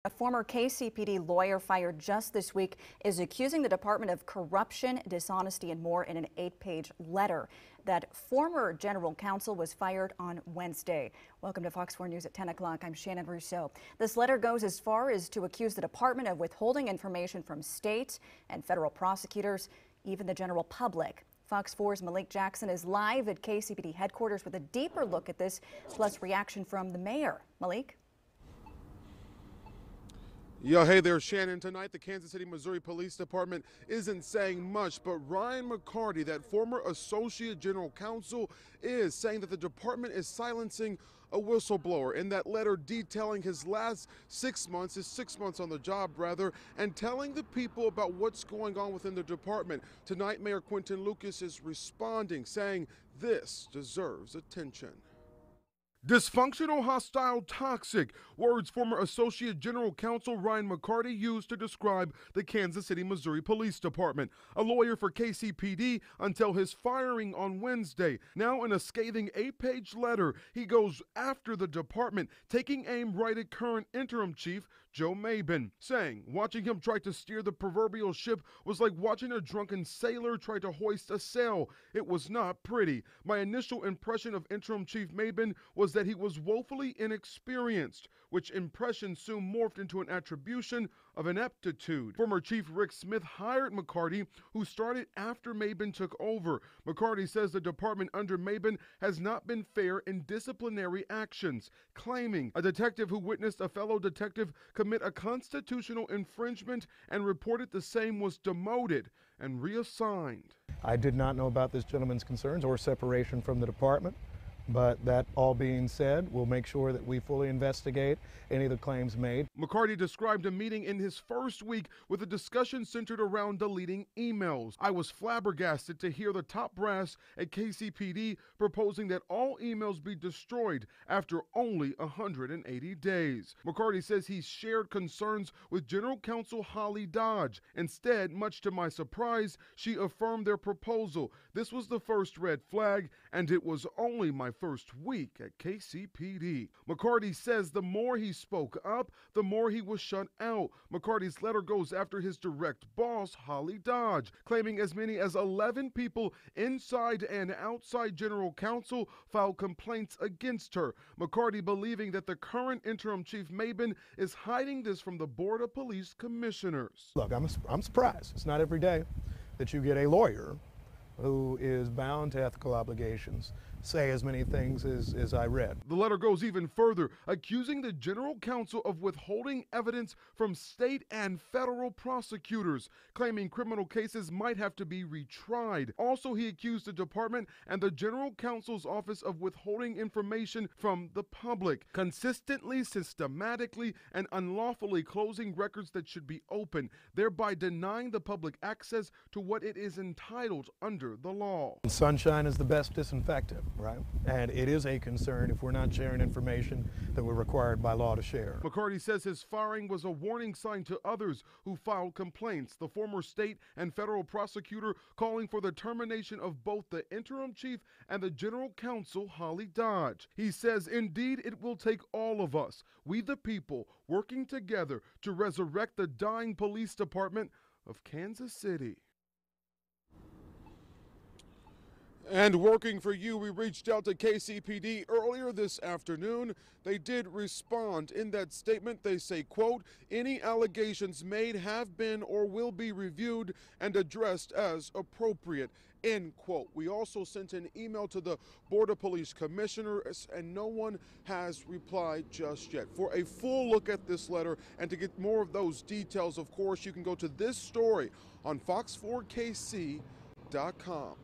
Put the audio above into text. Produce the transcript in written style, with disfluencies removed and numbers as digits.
A former KCPD lawyer fired just this week is accusing the Department of corruption, dishonesty, and more in an 8-page letter. That former general counsel was fired on Wednesday. Welcome to Fox 4 News at 10 o'clock. I'm Shannon Rousseau. This letter goes as far as to accuse the department of withholding information from state and federal prosecutors, even the general public. Fox 4's Malik Jackson is live at KCPD headquarters with a deeper look at this, plus reaction from the mayor. Malik? Yeah, hey there, Shannon. Tonight, the Kansas City, Missouri Police Department isn't saying much, but Ryan McCarty, that former associate general counsel, is saying that the department is silencing a whistleblower. In that letter detailing his last 6 months, his 6 months on the job, rather, and telling the people about what's going on within the department. Tonight, Mayor Quinton Lucas is responding, saying this deserves attention. Dysfunctional, hostile, toxic. Words former Associate General Counsel Ryan McCarty used to describe the Kansas City, Missouri Police Department. A lawyer for KCPD until his firing on Wednesday. Now in a scathing 8-page letter, he goes after the department, taking aim right at current interim chief Joe Mabin, saying watching him try to steer the proverbial ship was like watching a drunken sailor try to hoist a sail. It was not pretty. My initial impression of interim chief Mabin was that he was woefully inexperienced, which impression soon morphed into an attribution of ineptitude. Former Chief Rick Smith hired McCarty, who started after Mabin took over. McCarty says the department under Mabin has not been fair in disciplinary actions, claiming a detective who witnessed a fellow detective commit a constitutional infringement and reported the same was demoted and reassigned. I did not know about this gentleman's concerns or separation from the department. But that all being said, we'll make sure that we fully investigate any of the claims made. McCarty described a meeting in his first week with a discussion centered around deleting emails. I was flabbergasted to hear the top brass at KCPD proposing that all emails be destroyed after only 180 days. McCarty says he shared concerns with General Counsel Holly Dodge. Instead, much to my surprise, she affirmed their proposal. This was the first red flag, and it was only my first week at KCPD. McCarty says the more he spoke up, the more he was shut out. McCarty's letter goes after his direct boss, Holly Dodge, claiming as many as 11 people inside and outside General Counsel filed complaints against her. McCarty believing that the current interim chief Mabin is hiding this from the Board of Police Commissioners. Look, I'm surprised. It's not every day that you get a lawyer who is bound to ethical obligations say as many things as I read. The letter goes even further, accusing the General Counsel of withholding evidence from state and federal prosecutors, claiming criminal cases might have to be retried. Also, he accused the department and the General Counsel's office of withholding information from the public, consistently, systematically, and unlawfully closing records that should be open, thereby denying the public access to what it is entitled under the law. Sunshine is the best disinfectant, right? And it is a concern if we're not sharing information that we're required by law to share. McCarty says his firing was a warning sign to others who filed complaints. The former state and federal prosecutor calling for the termination of both the interim chief and the General Counsel, Holly Dodge. He says, indeed, it will take all of us, we the people, working together to resurrect the dying police department of Kansas City. And working for you, we reached out to KCPD earlier this afternoon. They did respond. In that statement, they say, quote, any allegations made have been or will be reviewed and addressed as appropriate, end quote. We also sent an email to the Board of Police Commissioners, and no one has replied just yet. For a full look at this letter and to get more of those details, of course, you can go to this story on fox4kc.com.